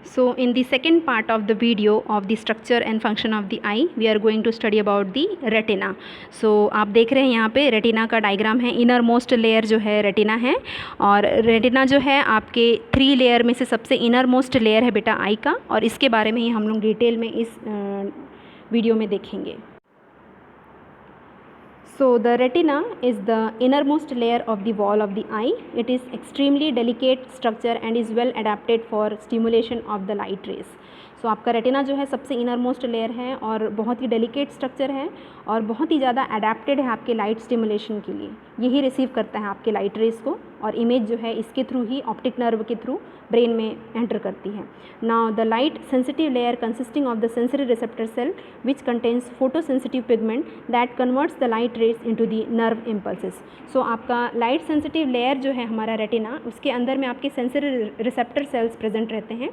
So in the second part of the video of the structure and function of the eye, we are going to study about the retina. So आप देख रहे हैं यहाँ पे retina का diagram है. Inner most layer जो है रेटिना है, और रेटिना जो है आपके 3 लेयर में से सबसे इनर मोस्ट लेयर है बेटा आई का, और इसके बारे में ही हम लोग डिटेल में इस वीडियो में देखेंगे. So the retina is the innermost layer of the wall of the eye. It is extremely delicate structure and is well adapted for stimulation of the light rays. So आपका retina जो है सबसे innermost layer है और बहुत ही delicate structure है और बहुत ही ज़्यादा अडेप्टेड है आपके लाइट स्टिमुलेशन के लिए. यही रिसीव करता है आपके लाइट रेस को, और इमेज जो है इसके थ्रू ही, ऑप्टिक नर्व के थ्रू ब्रेन में एंटर करती है. Now the light sensitive layer consisting of the sensory receptor cell which contains photo sensitive pigment that converts the light rays into the nerve impulses. So आपका light sensitive layer जो है हमारा retina, उसके अंदर में आपके सेंसरी रिसेप्टर सेल्स प्रेजेंट रहते हैं,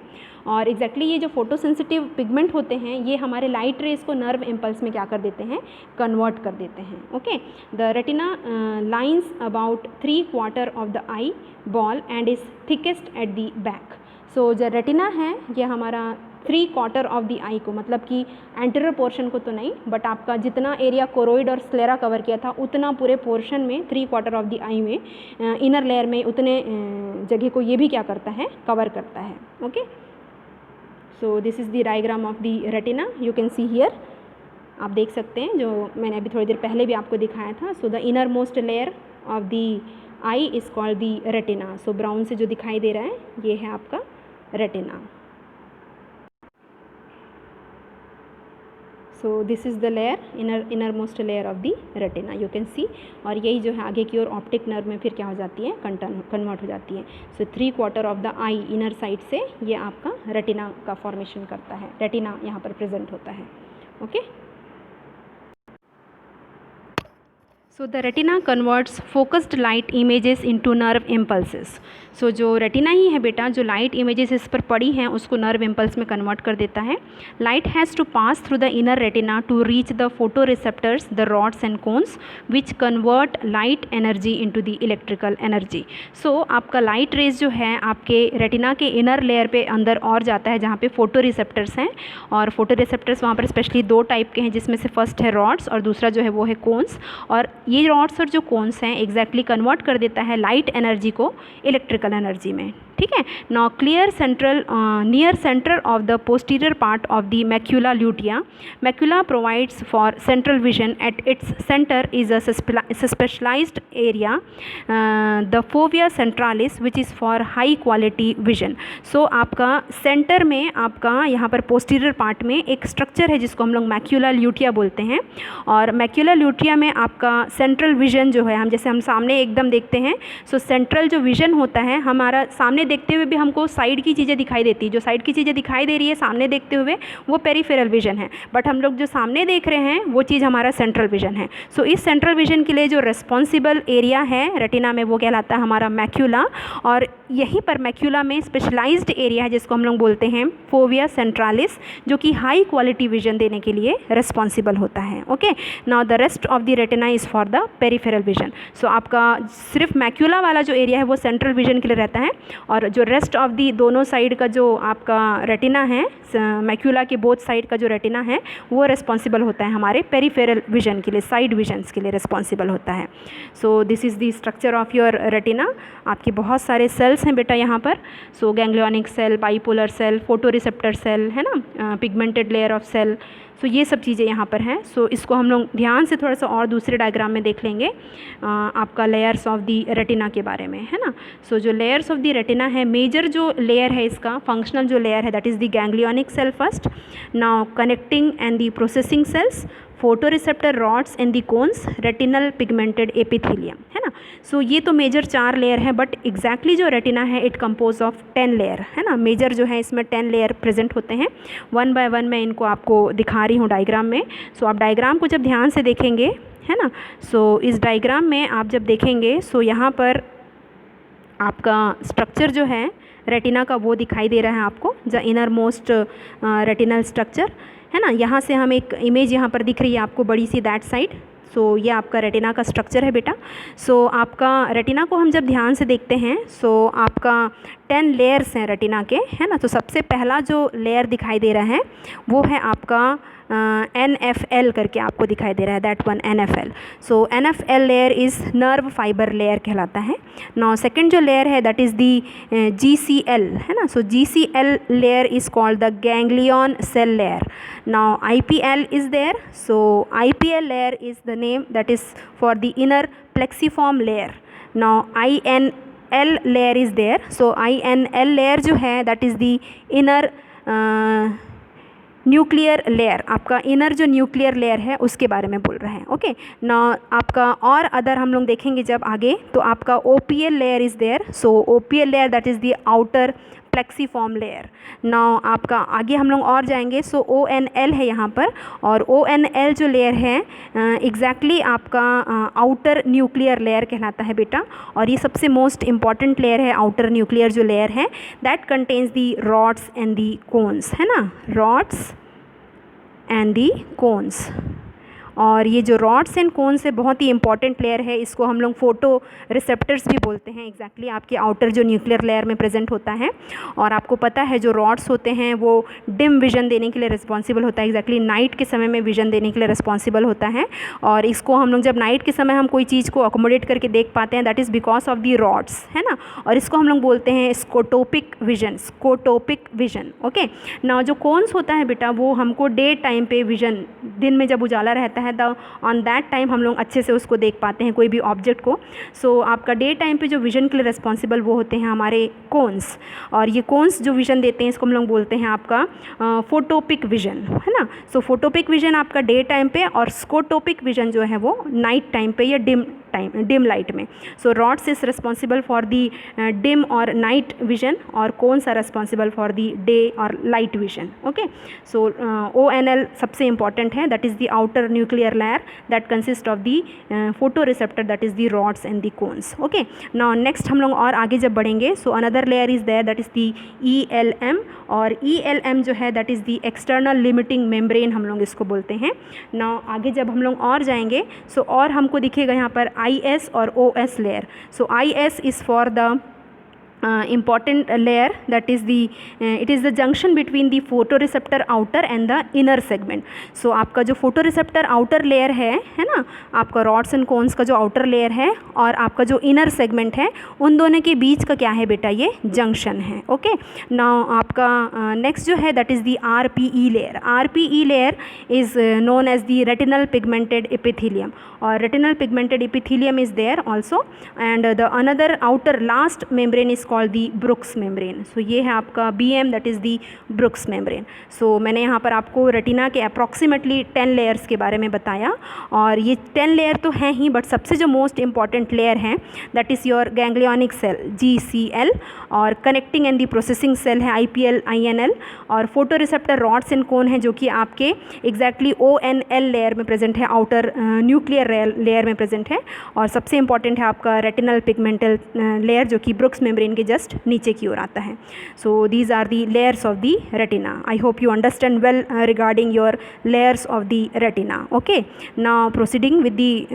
और एग्जैक्टली ये जो फोटो सेंसिटिव पिगमेंट होते हैं ये हमारे लाइट रेस को नर्व इम्पल्स में क्या कर देते हैं, कन्वर्ट कर देते हैं. Okay, the retina lines about 3/4 of the eyeball and is thickest at the back. So जो रेटिना है ये हमारा 3/4 ऑफ द आई को, मतलब कि एंटीरियर पोर्शन को तो नहीं, बट आपका जितना एरिया कोरोइड और स्क्लेरा कवर किया था उतना पूरे पोर्शन में 3/4 ऑफ द आई में, इनर लेयर में उतने जगह को ये भी क्या करता है, कवर करता है. Okay, so this is the diagram of the retina. You can see here, आप देख सकते हैं जो मैंने अभी थोड़ी देर पहले भी आपको दिखाया था. So the inner most layer of the I is called the retina. So brown से जो दिखाई दे रहा है ये है आपका retina. So this is the layer, inner most layer of the retina, you can see. और यही जो है आगे की ओर ऑप्टिक नर्व में फिर क्या हो जाती है, कन्वर्ट हो जाती है. सो 3/4 of the I inner side से ये आपका रेटिना का फॉर्मेशन करता है, रेटिना यहाँ पर प्रेजेंट होता है. Okay, so the retina converts focused light images into nerve impulses. So जो रेटिना ही है बेटा, जो लाइट इमेजेस इस पर पड़ी हैं उसको नर्व इम्पल्स में कन्वर्ट कर देता है. Light has to pass through the inner retina to reach the photo receptors, the rods and cones which convert light energy into the electrical energy. So आपका लाइट रेज जो है आपके retina के inner layer पे अंदर और जाता है जहाँ पे फोटो रिसेप्टर्स हैं, और फोटो रिसेप्टर्स वहाँ पर स्पेशली 2 टाइप के हैं, जिसमें से फर्स्ट है रॉड्स और दूसरा जो है वो है कोन्स. और ये रॉड्स और जो कोन्स हैं एग्जैक्टली कन्वर्ट कर देता है लाइट एनर्जी को इलेक्ट्रिकल एनर्जी में. ठीक है. Now clear central near centre of the posterior part of the macula lutea. Macula provides for central vision. At its centre is a specialised area, the fovea centralis, which is for high quality vision. So आपका centre में, आपका यहाँ पर posterior part में एक structure है जिसको हम लोग मैक्यूला ल्यूटिया बोलते हैं. और मैक्यूला ल्यूटिया में आपका सेंट्रल विजन जो है, हम जैसे हम सामने एकदम देखते हैं, सो सेंट्रल जो विजन होता है हमारा, सामने देखते हुए भी हमको साइड की चीज़ें दिखाई देती है. जो साइड की चीज़ें दिखाई दे रही है सामने देखते हुए वो पेरिफेरल विजन है, बट हम लोग जो सामने देख रहे हैं वो चीज़ हमारा सेंट्रल विजन है. सो इस सेंट्रल विजन के लिए जो रिस्पॉन्सिबल एरिया है रेटिना में वो कहलाता है हमारा मैक्यूला. और यहीं पर मैक्यूला में स्पेशलाइज्ड एरिया है जिसको हम लोग बोलते हैं फोविया सेंट्रालिस, जो कि हाई क्वालिटी विजन देने के लिए रिस्पॉन्सिबल होता है. Okay, now the rest of the retina is for the peripheral vision. So आपका सिर्फ मैक्यूला वाला जो एरिया है वो सेंट्रल विजन के लिए रहता है, और जो रेस्ट ऑफ दी दोनों साइड का जो आपका रेटिना है, मैक्यूला के बोथ साइड का जो रेटिना है वो रिस्पॉन्सिबल होता है हमारे पेरिफेरल विजन के लिए, साइड विजन्स के लिए रिस्पॉन्सिबल होता है. So this is the structure of your retina. आपके बहुत सारे सेल्स हैं बेटा यहाँ पर. So ganglionic cell, bipolar cell, photo receptor cell है ना, pigmented layer of cell. So ये सब चीज़ें यहाँ पर हैं. सो इसको हम लोग ध्यान से थोड़ा सा और दूसरे डायग्राम में देख लेंगे आपका लेयर्स ऑफ द रेटिना के बारे में, है ना. सो जो लेयर्स ऑफ द रेटिना है, मेजर जो लेयर है इसका, फंक्शनल जो लेयर है, that is the ganglionic cell first. Now connecting and the processing cells, photoreceptor rods and the cones, retinal pigmented epithelium, है ना. सो ये तो मेजर 4 लेयर है, बट एग्जैक्टली जो रेटिना है इट कंपोज ऑफ 10 लेयर, है ना. मेजर जो है इसमें 10 लेयर प्रेजेंट होते हैं. 1 बाय 1 मैं इनको आपको दिखा रही हूँ डायग्राम में. सो आप डायग्राम को जब ध्यान से देखेंगे, है ना, सो इस डायग्राम में आप जब देखेंगे, सो यहाँ पर आपका स्ट्रक्चर जो है रेटिना का वो दिखाई दे रहा है आपको, the inner most retinal structure, है ना. यहाँ से हम एक इमेज यहाँ पर दिख रही है आपको बड़ी सी, दैट साइड. सो ये आपका रेटिना का स्ट्रक्चर है बेटा। सो आपका रेटिना को हम जब ध्यान से देखते हैं, सो आपका 10 लेयर्स हैं रेटिना के, है ना। तो सबसे पहला जो लेयर दिखाई दे रहा है वो है आपका NFL करके आपको दिखाई दे रहा है, that one NFL। So NFL layer is nerve fibre layer कहलाता है। नाउ सेकंड जो लेयर है दैट इज़ दी GCL, है ना। So GCL layer is called the ganglion cell layer. Now IPL is there, so IPL layer is the name that is for the inner plexiform layer. Now INL layer is there, so INL layer जो है that is the inner nuclear layer, आपका inner जो nuclear layer है उसके बारे में बोल रहा है। ओके ना, आपका और अदर हम लोग देखेंगे जब आगे, तो आपका OPL layer is there. So OPL layer that is the outer plexiform layer. Now आपका आगे हम लोग और जाएंगे, सो ONL है यहाँ पर, और ONL जो लेयर है एग्जैक्टली आपका आउटर न्यूक्लियर लेयर कहलाता है बेटा। और ये सबसे मोस्ट इम्पॉर्टेंट लेयर है, आउटर न्यूक्लियर जो लेयर है, that contains the rods and the cones, है ना, रॉड्स एंड दी कोन्स। और ये जो रॉड्स एंड कोन्स है बहुत ही इंपॉर्टेंट लेयर है, इसको हम लोग फोटो रिसेप्टर्स भी बोलते हैं। एग्जैक्टली आपके आउटर जो न्यूक्लियर लेयर में प्रेजेंट होता है। और आपको पता है जो रॉड्स होते हैं वो डिम विजन देने के लिए रिस्पॉन्सिबल होता है, एग्जैक्टली नाइट के समय में विजन देने के लिए रिस्पॉन्सिबल होता है। और इसको हम लोग जब नाइट के समय हम कोई चीज़ को अकोमोडेट करके देख पाते हैं, that is because of the rods, है ना। और इसको हम लोग बोलते हैं scotopic vision, scotopic vision. Okay ना, जो कोन्स होता है बेटा वो हमको डे टाइम पे विजन, दिन में जब उजाला रहता है ऑन दैट टाइम हम लोग अच्छे से उसको देख पाते हैं कोई भी ऑब्जेक्ट को। सो आपका डे टाइम पे जो विजन के लिए रिस्पॉन्सिबल वो होते हैं हमारे कोन्स। और ये कोन्स जो विजन देते हैं इसको हम लोग बोलते हैं आपका फोटोपिक विजन, है ना। सो फोटोपिक विजन आपका डे टाइम पे, और स्कोटोपिक विजन जो है वो नाइट टाइम पे या डिम लाइट में। So rods is responsible for the dim और नाइट विजन, और cones are responsible for the day और light vision. Okay so ONL सबसे इंपॉर्टेंट है, that is the outer nuclear layer that consist of the photo receptor, that is the rods and the cones. Okay now next हम लोग और आगे जब बढ़ेंगे, so another layer is there that is the ELM। और ELM जो है that is the external limiting membrane हम लोग इसको बोलते हैं। नाउ आगे जब हम लोग और जाएंगे, सो और हमको दिखेगा यहाँ पर IS और OS layer. So IS is for the important layer, that is the it is the junction between the photoreceptor outer and the inner segment. So आपका जो photoreceptor outer layer है ना, आपका rods and cones का जो outer layer है और आपका जो inner segment है, उन दोनों के बीच का क्या है बेटा, ये junction है। ओके नाउ आपका next जो है that is the RPE layer. RPE layer is known as the retinal pigmented epithelium, और retinal pigmented epithelium is there also, and the another outer last membrane is called the Brooks membrane. So ये है आपका BM, that is the Brooks membrane. So मैंने यहाँ पर आपको retina के approximately 10 layers के बारे में बताया, और ये 10 लेयर तो हैं ही, बट सबसे जो मोस्ट इंपॉर्टेंट लेयर है that is your ganglionic cell GCL, और connecting and the processing cell है IPL INL, और photo receptor rods and cone है जो कि आपके एग्जैक्टली ONL लेयर में प्रेजेंट है, आउटर न्यूक्लियर लेयर में प्रेजेंट है। और सबसे इंपॉर्टेंट है आपका रेटिनल पिगमेंटल लेयर जो कि ब्रुक्स मेम्ब्रेन के जस्ट नीचे की ओर आता है। So these are the layers of the retina. I hope you understand well regarding your layers of the retina. Okay now proceeding with the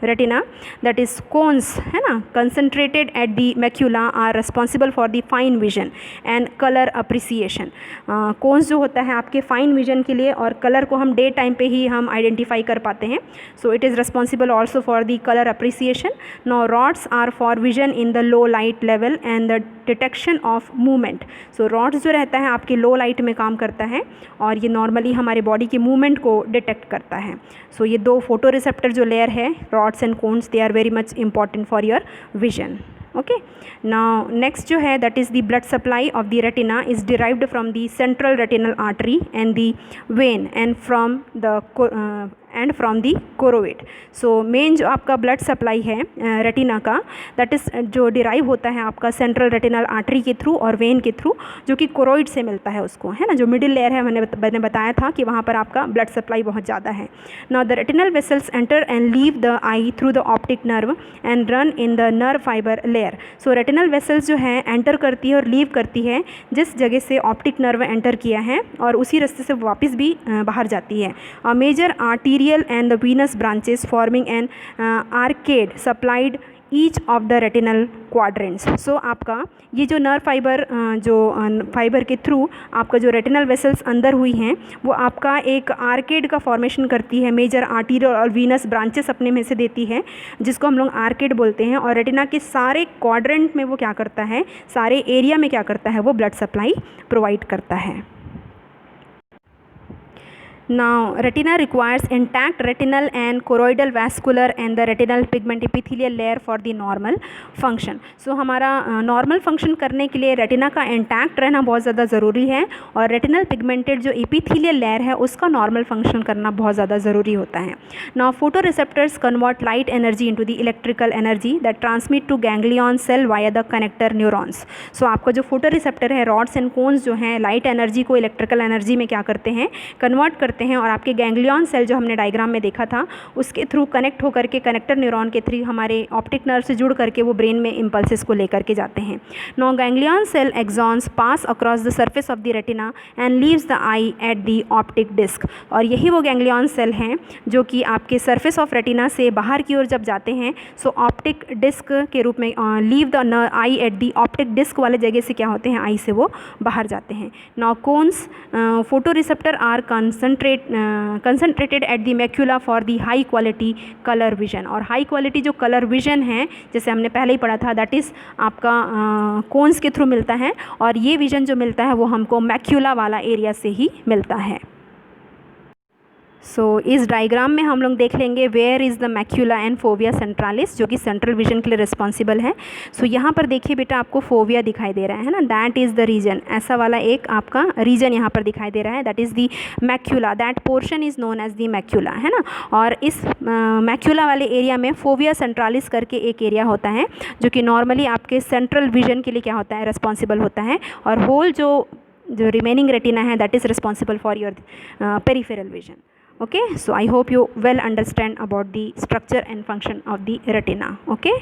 retina, that is cones, है ना, concentrated at the macula are responsible for the fine vision and colour appreciation. Cones जो होता है आपके fine vision के लिए, और colour को हम डे टाइम पे ही हम आइडेंटिफाई कर पाते हैं। So it is responsible also for the colour appreciation. No rods are for vision in the low light level and the detection of movement. So rods जो रहता है आपके लो लाइट में काम करता है, और ये नॉर्मली हमारे बॉडी के मूवमेंट को डिटेक्ट करता है। सो ये दो फोटो रिसेप्टर जो लेयर है, rods and cones, they are very much important for your vision. Okay now next जो है that is the blood supply of the retina is derived from the central retinal artery and the vein and from the choroid. So main जो आपका blood supply है retina का, that is जो derive होता है आपका सेंट्रल रेटिनल आर्टरी के through और वेन के थ्रू, जो कि कोरोइड से मिलता है उसको, है ना। जो मिडिल लेयर है मैंने बताया था कि वहाँ पर आपका ब्लड सप्लाई बहुत ज़्यादा है। Now the retinal vessels enter and leave the I through the optic nerve and run in the nerve fibre layer. So retinal vessels जो है एंटर करती है और लीव करती है जिस जगह से ऑप्टिक नर्व एंटर किया है, और उसी रास्ते से वापस भी बाहर जाती है। Major artery arterial and the venous branches forming an arcade supplied each of the retinal quadrants. So आपका ये जो नर्व फाइबर जो फाइबर के थ्रू आपका जो रेटिनल वेसल्स अंदर हुई हैं वो आपका एक आर्केड का फॉर्मेशन करती है, मेजर आर्टीरियल और वीनस ब्रांचेस अपने में से देती है, जिसको हम लोग आर्केड बोलते हैं। और रेटिना के सारे क्वाड्रेंट में वो क्या करता है, सारे एरिया में क्या करता है, वो ब्लड सप्लाई प्रोवाइड करता है। Now, retina requires intact retinal and choroidal vascular and the retinal pigment epithelial layer for the normal function. So हमारा नॉर्मल फंक्शन करने के लिए रेटिना का इंटैक्ट रहना बहुत ज़्यादा ज़रूरी है और रेटिनल पिगमेंटेड जो इपीथीलियल लेयर है उसका नॉर्मल फंक्शन करना बहुत ज़्यादा ज़रूरी होता है। Now, photoreceptors convert light energy into the electrical energy that transmit to ganglion cell via the connector neurons. So आपका जो फोटो रिसेप्टर है, रॉड्स एंड कोन्स जो हैं, लाइट एनर्जी को इलेक्ट्रिकल एनर्जी में क्या करते हैं, कन्वर्ट करते हैं और आपके गैंग्लियन सेल जो हमने डायग्राम में देखा था उसके थ्रू कनेक्ट होकर के कनेक्टर न्यूरॉन के थ्रू हमारे ऑप्टिक नर्व से जुड़ करके वो ब्रेन में इम्पल्सेस को लेकर के जाते हैं। No ganglion cell axons pass across the surface of the retina and leaves the eye at the optic disc. और यही वो गैंग्लियन सेल हैं जो कि आपके सरफेस ऑफ रेटिना से बाहर की ओर जब जाते हैं सो ऑप्टिक डिस्क के रूप में leave the eye at the optic disc वाले जगह से क्या होते हैं, आई से वो बाहर जाते हैं। Now cones photo receptor are concentrated at the macula for the high quality colour vision. और हाई क्वालिटी जो कलर विजन है जैसे हमने पहले ही पढ़ा था दैट इज़ आपका कोन्स के थ्रू मिलता है और ये विजन जो मिलता है वो हमको मैक्यूला वाला एरिया से ही मिलता है। सो इस डायग्राम में हम लोग देख लेंगे where is the macula and fovea centralis जो कि सेंट्रल विजन के लिए रिस्पॉन्सिबल है। सो यहाँ पर देखिए बेटा आपको फोविया दिखाई दे रहा है ना, दैट इज़ द रीजन, ऐसा वाला एक आपका रीजन यहाँ पर दिखाई दे रहा है, that is the macula, that portion is known as the macula, है ना। और इस मैक्यूला वाले एरिया में फोविया सेंट्रालिस करके एक एरिया होता है जो कि नॉर्मली आपके सेंट्रल विजन के लिए क्या होता है, रिस्पॉन्सिबल होता है। और होल जो रिमेनिंग रेटिना है that is responsible for your peripheral vision. Okay, so I hope you well understand about the structure and function of the retina. Okay.